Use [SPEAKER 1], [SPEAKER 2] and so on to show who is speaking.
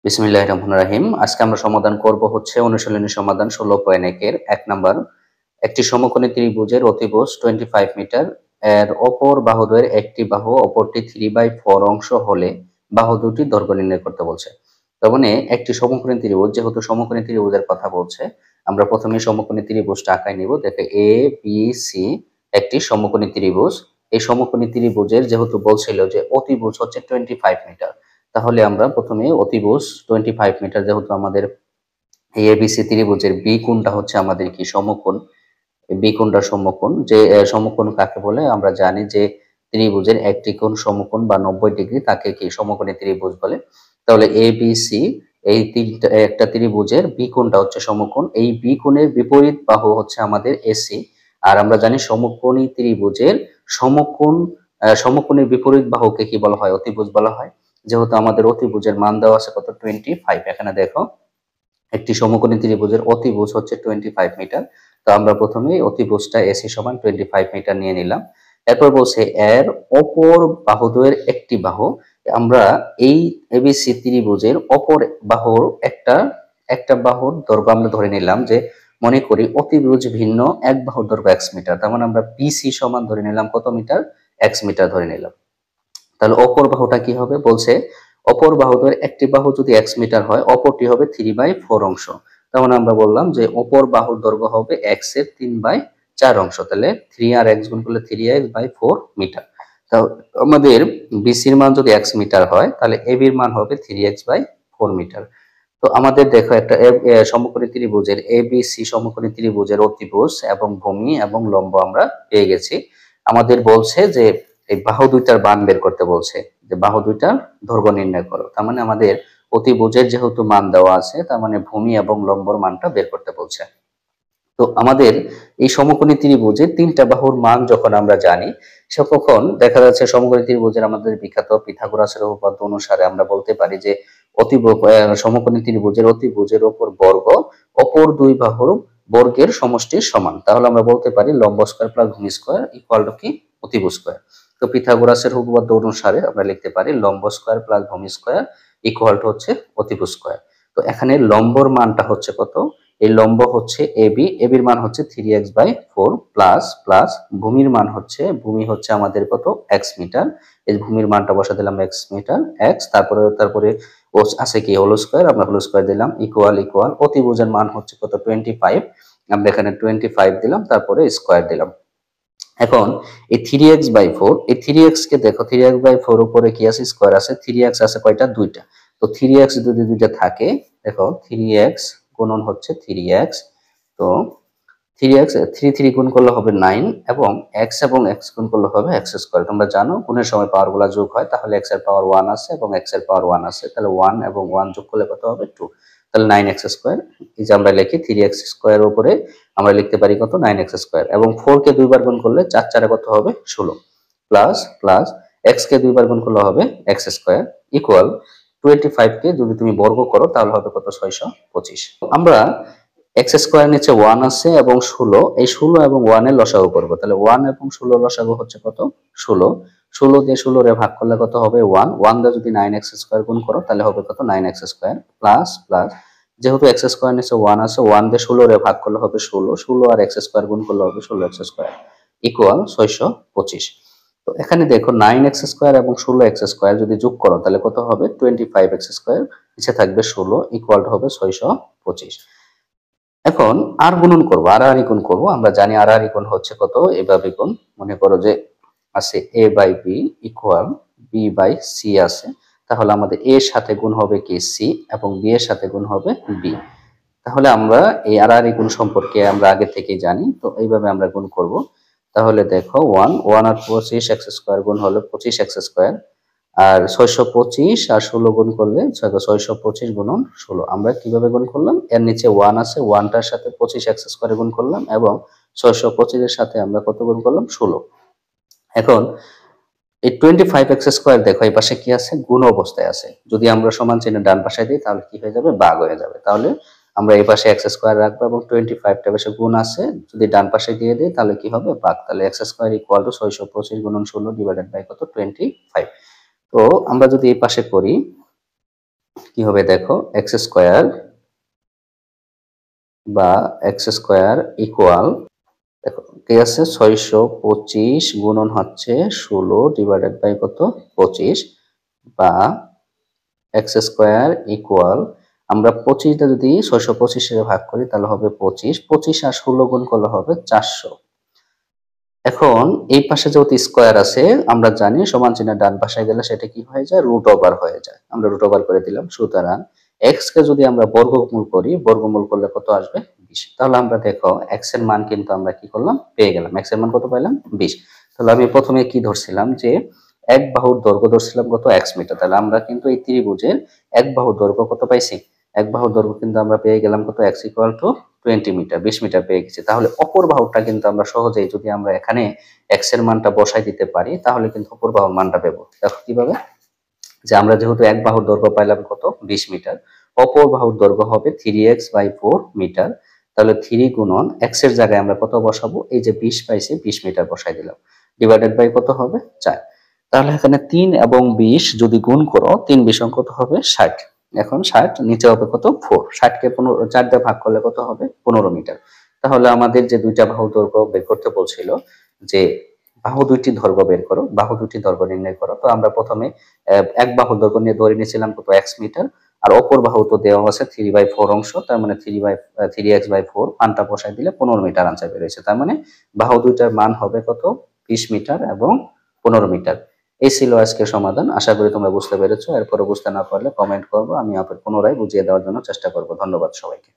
[SPEAKER 1] বিসমিল্লাহির রহমানির রহিম। আজকে আমরা সমাধান করব হচ্ছে অনুশীলনী সমাধান 16.1 এর 1 নাম্বার। একটি সমকোণী ত্রিভুজের অতিভুজ 25 মিটার এর অপর বাহুদ্বয়ের একটি বাহু অপরটি 3/4 অংশ হলে বাহু দুটির দৈর্ঘ্য নির্ণয় করতে বলছে। তার মানে একটি সমকোণী ত্রিভুজ, যেহেতু সমকোণী ত্রিভুজের কথা বলছে, আমরা প্রথমে সমকোণী ত্রিভুজটা আঁকাই নিব। দেখো এ বি সি একটি সমকোণী ত্রিভুজ। এই সমকোণী ত্রিভুজের যেহেতু বলছিল যে অতিভুজ হচ্ছে 25 মিটার, তাহলে আমরা প্রথমে অতিভুজ 25 মিটার, যেহেতু আমাদের এবিসি ত্রিভুজের বি কোণটা হচ্ছে আমাদের কি সমকোণ, বি কোণটা সমকোণ। যে সমকোণ কাকে বলে আমরা জানি যে ত্রিভুজের একটি কোণ সমকোণ বা 90 ডিগ্রি, তাকে কি সমকোণী ত্রিভুজ বলে। তাহলে এ বি সি এই তিনটা একটা ত্রিভুজের বি কোণটা হচ্ছে সমকোণ। এই বি কোণের বিপরীত বাহু হচ্ছে আমাদের এসি। আর আমরা জানি সমকোণী ত্রিভুজের সমকোণ সমকোণের বিপরীত বাহুকে কি বলা হয়? অতিভুজ বলা হয়। যেহেতু আমাদের অতিভুজের মান দেওয়া আছে কত? 25। এখানে দেখো একটি সমকোণী ত্রিভুজের অতিভুজ হচ্ছে 25 মিটার। তো আমরা প্রথমে অতিভুজটা এসি সমান 25 মিটার নিয়ে নিলাম। এরপর বলছে এর অপর বাহুদ্বয়ের একটি বাহু। আমরা এই এবিসি ত্রিভুজের অপর বাহুর একটা একটা বাহুর দৈর্ঘ্য আমরা ধরে নিলাম যে, মনে করি অতিভুজ ভিন্ন এক বাহুর দৈর্ঘ্য x মিটার। তার মানে আমরা বিসি সমান ধরে নিলাম কত মিটার? x মিটার ধরে নিলাম। তাহলে অপর বাহুটা কি হবে? বলছে অপর বাহুদের একটি বাহু যদি x মিটার হয়, অপরটি হবে 3/4 অংশ। তার মানে আমরা বললাম যে অপর বাহুর দৈর্ঘ্য হবে x এর 3/4 অংশ। তাহলে 3 আর x গুণ করলে 3x/4 মিটার। তাও আমাদের বিসির মান যদি x মিটার হয়, তাহলে এবি এর মান হবে 3x/4 মিটার। তো আমাদের দেখো একটা সমকোণী ত্রিভুজের এবিসি সমকোণী ত্রিভুজের অতিভুজ এবং ভূমি এবং লম্ব আমরা পেয়ে গেছি। আমাদের বলছে যে এই বাহু দুইটার মান বের করতে বলছে, যে বাহু দুইটার দৈর্ঘ্য নির্ণয় করো। তার মানে আমাদের অতিভুজের যেহেতু মান দেওয়া আছে, তার মানে ভূমি এবং লম্বর মানটা বের করতে বলছে। তো আমাদের এই সমকোণী ত্রিভুজের তিনটা বাহুর মান যখন আমরা জানি, তখন দেখা যাচ্ছে সমকোণী ত্রিভুজের আমাদের বিখ্যাত পিথাগোরাসের উপপাদ্য অনুসারে আমরা বলতে পারি যে সমকোণী ত্রিভুজের অতিভুজের উপর বর্গ অপর দুই বাহুর বর্গের সমষ্টির সমান। তাহলে আমরা বলতে পারি লম্ব স্কয়ার প্লাস ভূমি স্কয়ার ইকুয়াল টু কি? অতিভুজ স্কয়ার। তো পিথাগোরাসের উপপাদ্য অনুসারে আমরা লিখতে পারি লম্ব স্কয়ার প্লাস ভূমি স্কয়ার ইকুয়াল টু হচ্ছে অতিভুজ স্কয়ার। তো এখানে লম্বর মানটা হচ্ছে কত? এই লম্ব হচ্ছে এবি, এবির মান হচ্ছে 3x/4 প্লাস প্লাস ভূমির মান হচ্ছে, ভূমি হচ্ছে আমাদের কত? x meter. এই ভূমির মানটা বসা দিলাম x মিটার x, তারপরে ও আছে কি হোল স্কয়ার, আমরা হোল স্কয়ার দিলাম ইকুয়াল ইকুয়াল অতিভুজের মান হচ্ছে কত? 25। আমরা এখানে 25 দিলাম, তারপরে স্কয়ার দিলাম। এখন এই 3x/4, এই 3x কে দেখো 3x/4 উপরে কি আছে? স্কয়ার আছে। 3x আছে কয়টা? দুইটা। তো 3x যদি দুইটা থাকে, দেখো 3x গুণন হচ্ছে 3x। তো 3x 3 গুণ করলে হবে 9 এবং x গুণ করলে হবে x স্কয়ার। তোমরা জানো গুণের সময় পাওয়ার গুলা যোগ হয়, তাহলে x এর পাওয়ার 1 আছে এবং x এর পাওয়ার 1 আছে, তাহলে 1 এবং 1 যোগ করলে কত হবে? 2। তাহলে 9x স্কয়ার। এই যে আমরা লিখি 3x স্কয়ার উপরে আমরা লিখতে পারি কত? 9x square. এবং 4 কে দুইবার গুণ করলে 4 4 কত হবে? 16 প্লাস প্লাস x কে দুইবার গুণ করলে হবে x স্কয়ার ইকুয়াল 25 কে যদি তুমি বর্গ করো তাহলে হবে কত? 625। আমরা x স্কয়ার নিচে 1 আছে এবং 16, এই 16 এবং 1 এর লসাগু করব। তাহলে 1 এবং 16 লসাগু হচ্ছে কত? 16। 16 দিয়ে 16 রে ভাগ করলে কত হবে? 1। 1 দিয়ে যদি 9x স্কয়ার গুণ করো তাহলে হবে কত? 9x স্কয়ার প্লাস প্লাস যেহেতু x স্কয়ার নিচে 1 আছে, 1 দিয়ে 16 রে ভাগ করলে হবে 16, 16 আর x স্কয়ার গুণ করলে হবে 16x স্কয়ার ইকুয়াল 625। তো এখানে দেখো 9x স্কয়ার এবং 16x স্কয়ার যদি যোগ করো তাহলে কত হবে? 25x স্কয়ার, নিচে থাকবে 16 ইকুয়াল হবে 625। এখন আর গুণন করব, আর গুণ করব। আমরা জানি আর গুণ হচ্ছে কত? এভাবে গুণ। মনে করো যে আছে a by B equal B by C আছে, তাহলে আমাদের a এর সাথে গুণ হবে কি? সি, এবং বি এর সাথে গুণ হবে বি। তাহলে আমরা এই আর গুণ সম্পর্কে আমরা আগে থেকেই জানি, তো এইভাবে আমরা গুণ করব। তাহলে দেখো 1 আর 25 এক্স স্কয়ার গুণ হলো 25x স্কয়ার, আর 625 আর 16 গুণ করলে 625 গুণন 16। আমরা কিভাবে গুণ করলাম? এর নিচে 1 আছে, 1টার সাথে 25x স্কয়ারে গুণ করলাম এবং 625 এর সাথে আমরা কত গুণ করলাম? 16। এখন এই 25x স্কয়ার দেখো এই পাশে কি আছে? গুণ অবস্থায় আছে। যদি আমরা সমান চিহ্ন ডান পাশে দিই তাহলে কি হয়ে যাবে? ভাগ হয়ে যাবে। তাহলে আমরা এই পাশে x স্কয়ার রাখবো এবং 25টা পাশে গুণ আছে, যদি ডান পাশে দিয়ে দিই তাহলে কি হবে? ভাগ। তাহলে x স্কয়ার ইকুয়াল টু 625 গুণন 16 ডিভাইডেড বাই কত? 25। তো আমরা যদি এই পাশে করি কি হবে দেখো, এক্স স্কোয়ার বা এক্স স্কোয়ার ইকুয়াল, দেখো কি আছে, 625 গুণন হচ্ছে 16 ডিভাইডেড বাই কত, 25, বা এক্স স্কোয়ার ইকুয়াল, আমরা 25টা যদি 625 এর ভাগ করি তাহলে হবে 25, 25 আর 16 গুণ করলে হবে 400। এখন এই পাশে যেহেতু স্কোয়ার আছে, আমরা জানি সমান চিহ্নের ডান পাশে গেলে সেটা কি হয়ে যায়, রুট ওভার হয়ে যায়। আমরা রুট ওভার করে দিলাম। সুতরাং এক্স কে যদি আমরা বর্গমূল করি, বর্গমূল করলে কত আসবে, 20। তাহলে আমরা দেখো এক্স এর মান কিন্তু আমরা কি করলাম, পেয়ে গেলাম। এক্স এর মান কত পাইলাম, 20। তাহলে আমি প্রথমে কি ধরছিলাম, যে এক বাহুর দৈর্ঘ্য ধরছিলাম কত, x মিটার। তাহলে আমরা কিন্তু এই ত্রিভুজের এক বাহুর দৈর্ঘ্য কত পাইছি, এক বাহুর দৈর্ঘ্য কিন্তু আমরা পেয়ে গেলাম কত, x equal to 20 meter, 20 meter পেয়ে গেছি। তাহলে অপর বাহুটা কিন্তু আমরা সহজেই, যদি আমরা এখানে x এর মানটা বসাই দিতে পারি, তাহলে কিন্তু অপর বাহুর মানটা পাবো। দেখো কিভাবে, যে আমরা যেহেতু এক বাহুর দৈর্ঘ্য পাইলাম কত, 20 মিটার, অপর বাহুর দৈর্ঘ্য হবে 3x/4 মিটার। তাহলে 3 গুণন x এর জায়গায় আমরা কত বসাবো, এই যে 20 পাইছি, 20 মিটার বসাই দিলাম, ডিভাইডেড বাই কত হবে, 4। তাহলে এখানে 3 এবং 20 যদি গুণ করো, 3 20 কত হবে, 60। এখন 60 নিচে হবে কত, 4, 60 কে 4 দিয়ে ভাগ করলে কত হবে, 15 মিটার। তাহলে আমাদের যে দুইটা বাহু দৈর্ঘ্য বের করতে বলছিল, যে বাহু দুইটি দৈর্ঘ্য বের করো, বাহু দুটি দৈর্ঘ্য নির্ণয় করো, তো আমরা প্রথমে এক বাহুর দৈর্ঘ্য নিয়ে ধরে নিয়েছিলাম কত, x মিটার, আর অপর বাহু তো দেওয়া আছে 3/4 অংশ, তার মানে 3x/4, মানটা বসাই দিলে 15 মিটার আনসার বের হয়েছে। তার মানে বাহু দুইটার মান হবে কত, 20 মিটার এবং 15 মিটার। এই ছিল আজকের সমাধান। আশা করি তোমরা বুঝতে পেরেছো। এরপরে বুঝতে না পারলে কমেন্ট করবো, আমি পুনরায় বুঝিয়ে দেওয়ার জন্য চেষ্টা করব। ধন্যবাদ সবাইকে।